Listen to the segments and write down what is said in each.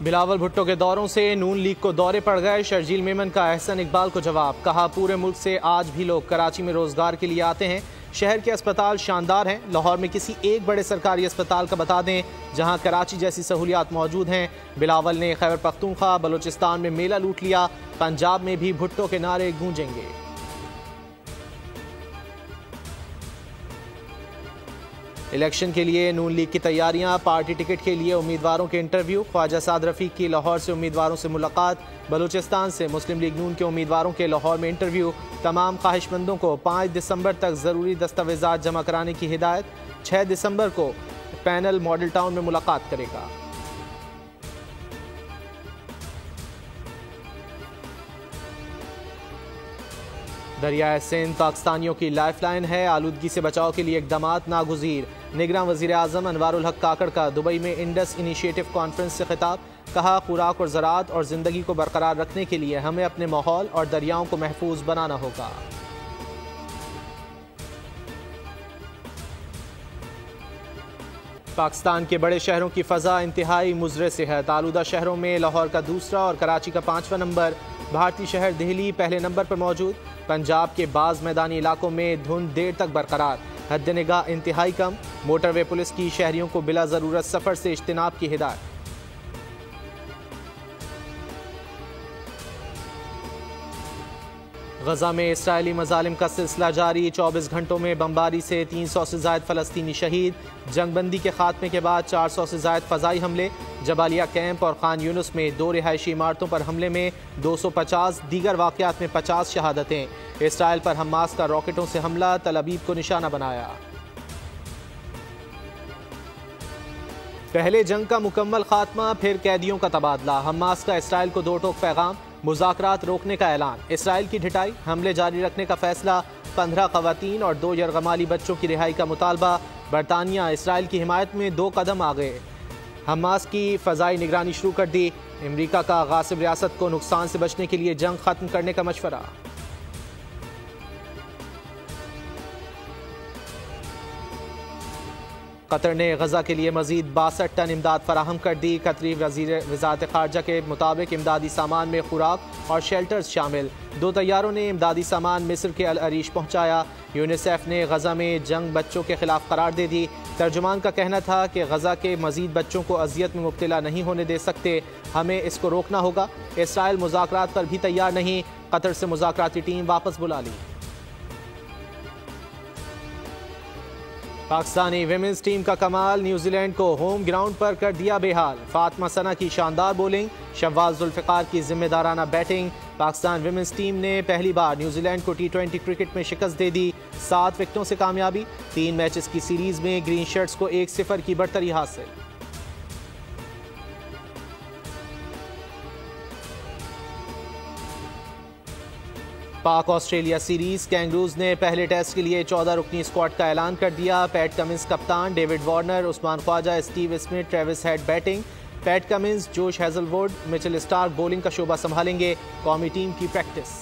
बिलावल भुट्टो के दौरों से नून लीग को दौरे पड़ गए। शर्जील मेमन का एहसन इकबाल को जवाब, कहा पूरे मुल्क से आज भी लोग कराची में रोजगार के लिए आते हैं। शहर के अस्पताल शानदार हैं। लाहौर में किसी एक बड़े सरकारी अस्पताल का बता दें जहां कराची जैसी सहूलियात मौजूद हैं। बिलावल ने खैबर पख्तूनख्वा बलूचिस्तान में मेला लूट लिया। पंजाब में भी भुट्टो के नारे गूंजेंगे। इलेक्शन के लिए नून लीग की तैयारियां, पार्टी टिकट के लिए उम्मीदवारों के इंटरव्यू। ख्वाजा साद रफीक की लाहौर से उम्मीदवारों से मुलाकात। बलूचिस्तान से मुस्लिम लीग नून के उम्मीदवारों के लाहौर में इंटरव्यू। तमाम ख्वाहिशमंदों को 5 दिसंबर तक ज़रूरी दस्तावेजात जमा कराने की हिदायत। 6 दिसंबर को पैनल मॉडल टाउन में मुलाकात करेगा। दरियाए सिंध पाकिस्तानियों की लाइफलाइन है। आलूदगी से बचाव के लिए इकदामात नागुज़ीर। निगरान वज़ीर आज़म अनवारुल हक काकड़ का दुबई में इंडस इनिशिएटिव कॉन्फ्रेंस से खिताब, कहा खुराक और ज़राअत और ज़िंदगी को बरकरार रखने के लिए हमें अपने माहौल और दरियाओं को महफूज बनाना होगा। पाकिस्तान के बड़े शहरों की फ़ज़ा इंतहाई मुज़र सेहत। आलूदा शहरों में लाहौर का दूसरा और कराची का 5वां नंबर। भारतीय शहर दिल्ली पहले नंबर पर मौजूद। पंजाब के बाज़ मैदानी इलाकों में धुंध देर तक बरकरार। हद निगाह इंतहाई कम। मोटरवे पुलिस की शहरियों को बिला ज़रूरत सफ़र से इज्तिनाब की हिदायत। गजा में इसराइली मजालिम का सिलसिला जारी। 24 घंटों में बमबारी से 300 से ज़ायद फ़लस्तीनी शहीद। जंगबंदी के खात्मे के बाद 400 से ज़ायद फ़ज़ाई हमले। जबालिया कैंप और खान यूनुस में 2 रिहायशी इमारतों पर हमले में 250, दीगर वाक़यात में 50 शहादतें। इसराइल पर हमास का रॉकेटों से हमला, तल अबीब को निशाना बनाया। पहले जंग का मुकम्मल खात्मा, फिर कैदियों का तबादला। हमास का इसराइल को 2 टोक पैगाम, मुज़ाकरात रोकने का ऐलान। इसराइल की ढिठाई, हमले जारी रखने का फैसला। 15 ख़वातीन और 2 यरगमाली बच्चों की रिहाई का मुतालबा। बरतानिया इसराइल की हिमायत में 2 कदम आ गए। हमास की फ़ज़ाई निगरानी शुरू कर दी। अमरीका का गासिब रियासत को नुकसान से बचने के लिए जंग ख़त्म करने का मशवरा। कतर ने गजा के लिए मजीद 62 टन इमदाद फराहम कर दी। कतरी वज़ारत ख़ारजा के मुताबिक इमदादी सामान में खुराक और शेल्टर्स शामिल। 2 तैयारों ने इमदादी सामान मिस्र के अल अरीश पहुँचाया। यूनिसेफ ने गजा में जंग बच्चों के खिलाफ करार दे दी। तर्जुमान का कहना था कि गजा के मजीद बच्चों को अजियत में मुब्तला नहीं होने दे सकते, हमें इसको रोकना होगा। इसराइल मुज़ाकरात पर भी तैयार नहीं। कतर से मुज़ाकराती टीम वापस बुला ली। पाकिस्तानी विमेंस टीम का कमाल, न्यूजीलैंड को होम ग्राउंड पर कर दिया बेहाल। फातिमा सना की शानदार बॉलिंग, शव्वाल जुल्फ़िकार की जिम्मेदाराना बैटिंग। पाकिस्तान विमेंस टीम ने पहली बार न्यूजीलैंड को T20 क्रिकेट में शिकस्त दे दी। 7 विकेटों से कामयाबी। 3 मैचेस की सीरीज में ग्रीन शर्ट्स को 1-0 की बढ़तरी हासिल। पाक ऑस्ट्रेलिया सीरीज, कैंगरूज ने पहले टेस्ट के लिए 14 रुकनी स्क्वाड का ऐलान कर दिया। पैट कमिंस कप्तान, David Warner, Usman Khawaja, Steve Smith, Travis Head batting. Pat Cummins, Josh Hazlewood, Mitchell Starc bowling का शोबा संभालेंगे। कौमी टीम की प्रैक्टिस।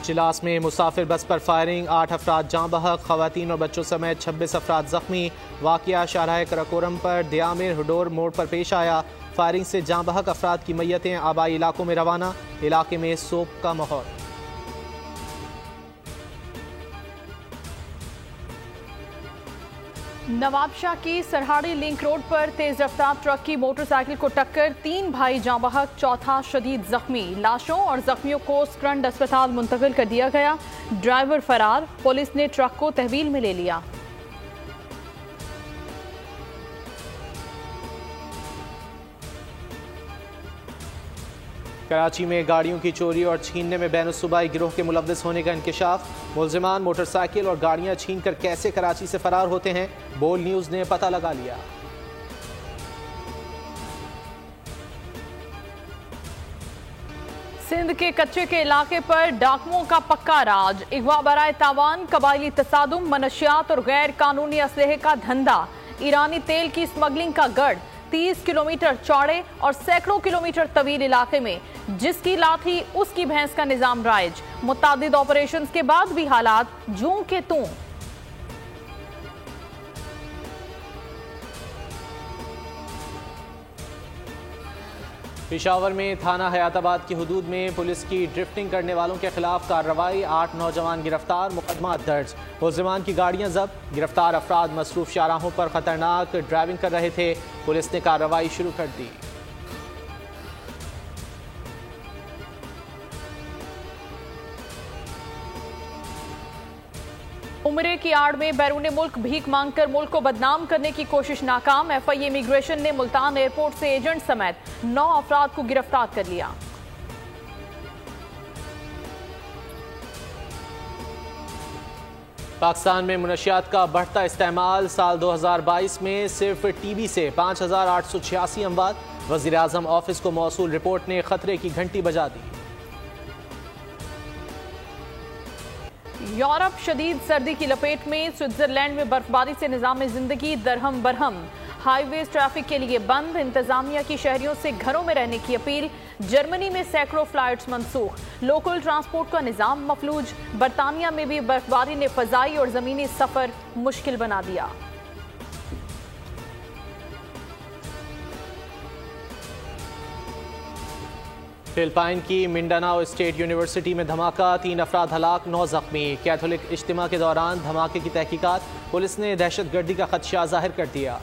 चिलास में मुसाफिर बस पर फायरिंग, 8 अफराद जाँ बहक, खवातीन और बच्चों समेत 26 अफराद जख्मी। वाक़या शाहराह कराकोरम पर दियामिर हुडोर मोड़ पर पेश आया। फायरिंग से जाँ बहक अफराद की मैयतें आबाई इलाकों में रवाना। इलाके में सोग का माहौल। नवाबशाह की सरहाड़ी लिंक रोड पर तेज रफ्तार ट्रक की मोटरसाइकिल को टक्कर, 3 भाई जाँ बहक, 4था शदीद जख्मी। लाशों और जख्मियों को स्क्रंड अस्पताल मुंतकिल कर दिया गया। ड्राइवर फरार, पुलिस ने ट्रक को तहवील में ले लिया। कराची में गाड़ियों की चोरी और छीनने में बैनुस्सूबाई गिरोह के मुलव्विस होने का इंकशाफ। मुल्जिमान मोटरसाइकिल और गाड़ियां छीनकर कैसे कराची से फरार होते हैं, बोल न्यूज ने पता लगा लिया। सिंध के कच्चे के इलाके पर डाकुओं का पक्का राज। अगवा बराए तावान, कबायली तसादुम, मनशियात और गैर कानूनी असलहे का धंधा। ईरानी तेल की स्मगलिंग का गढ़। 30 किलोमीटर चौड़े और सैकड़ों किलोमीटर तवील इलाके में जिसकी लाठी उसकी भैंस का निजाम राइज। मुतादिद ऑपरेशंस के बाद भी हालात जूं के तूं। पेशावर में थाना हयाताबाद की हदूद में पुलिस की ड्रिफ्टिंग करने वालों के खिलाफ कार्रवाई, 8 नौजवान गिरफ्तार, मुकदमा दर्ज। मुलजिमान की गाड़ियां जब्त। गिरफ्तार अफराद मसरूफ शाहराहों पर खतरनाक ड्राइविंग कर रहे थे। पुलिस ने कार्रवाई शुरू कर दी। उम्रे की आड़ में बैरून मुल्क भीख मांगकर मुल्क को बदनाम करने की कोशिश नाकाम। एफआई इमिग्रेशन ने मुल्तान एयरपोर्ट से एजेंट समेत 9 अफराद को गिरफ्तार कर लिया। पाकिस्तान में मुनशियात का बढ़ता इस्तेमाल। साल 2022 में सिर्फ टीबी से 5,886 अमवात। वज़ीर आज़म ऑफिस को मौसूल रिपोर्ट ने खतरे की घंटी बजा दी। यूरोप शदीद सर्दी की लपेट में। स्विट्जरलैंड में बर्फबारी से निज़ाम जिंदगी दरहम बरहम। हाईवेज ट्रैफिक के लिए बंद। इंतजामिया की शहरियों से घरों में रहने की अपील। जर्मनी में सैकड़ों फ्लाइट्स मनसूख। लोकल ट्रांसपोर्ट का निज़ाम मफलूज। बरतानिया में भी बर्फबारी ने फजाई और जमीनी सफर मुश्किल बना दिया। फिलिपाइन की मिंडानाओ स्टेट यूनिवर्सिटी में धमाका, 3 अफराद हलाक, 9 जख्मी। कैथोलिक इज्तिमा के दौरान धमाके की तहकीकात। पुलिस ने दहशतगर्दी का खदशा जाहिर कर दिया।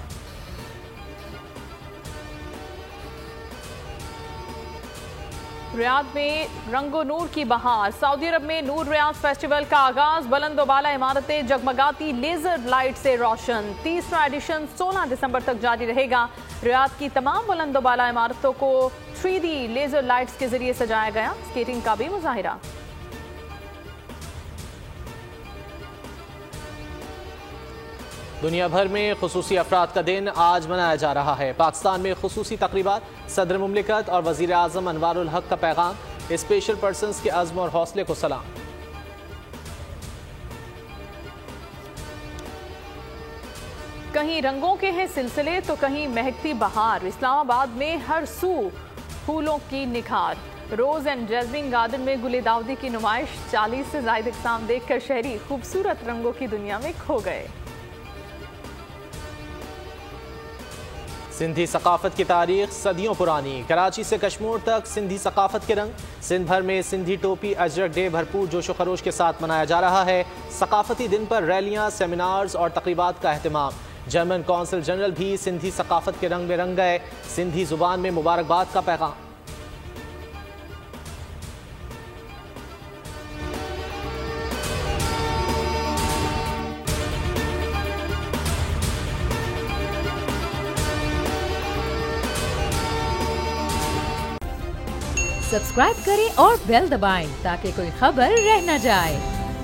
रियाद में रंगो नूर की बहार। सऊदी अरब में नूर रियाज फेस्टिवल का आगाज। बुलंदोबाला इमारतें जगमगाती लेजर लाइट से रोशन। 30वां एडिशन 16 दिसंबर तक जारी रहेगा। रियाद की तमाम बुलंदोबाला इमारतों को 3D लेजर लाइट्स के जरिए सजाया गया। स्केटिंग का भी मुजाहिरा। दुनिया भर में खुसूसी अफराद का दिन आज मनाया जा रहा है। पाकिस्तान में खुसूसी तकरीबात। सदर मुमलिकत और वज़ीर आज़म अनवारुल हक का पैगाम। स्पेशल पर्सन्स के अज़्म और हौसले को सलाम। कहीं रंगों के हैं सिलसिले तो कहीं महकती बहार। इस्लामाबाद में हर सू फूलों की निखार। रोज एंड जैस्मिन गार्डन में गुले दाउदी की नुमाइश। 40 से ज़ायद इक़साम देखकर शहरी खूबसूरत रंगों की दुनिया में खो गए। सिंधी सकाफत की तारीख सदियों पुरानी। कराची से कश्मीर तक सिंधी सकाफत के रंग। सिंध भर में सिंधी टोपी अजरक डे भरपूर जोशो खरोश के साथ मनाया जा रहा है। सकाफती दिन पर रैलियां, सेमिनार्स और तकरीबात का अहतमाम। जर्मन कौंसल जनरल भी सिंधी सकाफत के रंग में रंग गए। सिंधी जुबान में मुबारकबाद का पैगाम। सब्सक्राइब करें और बेल दबाएं ताकि कोई खबर रह न जाए।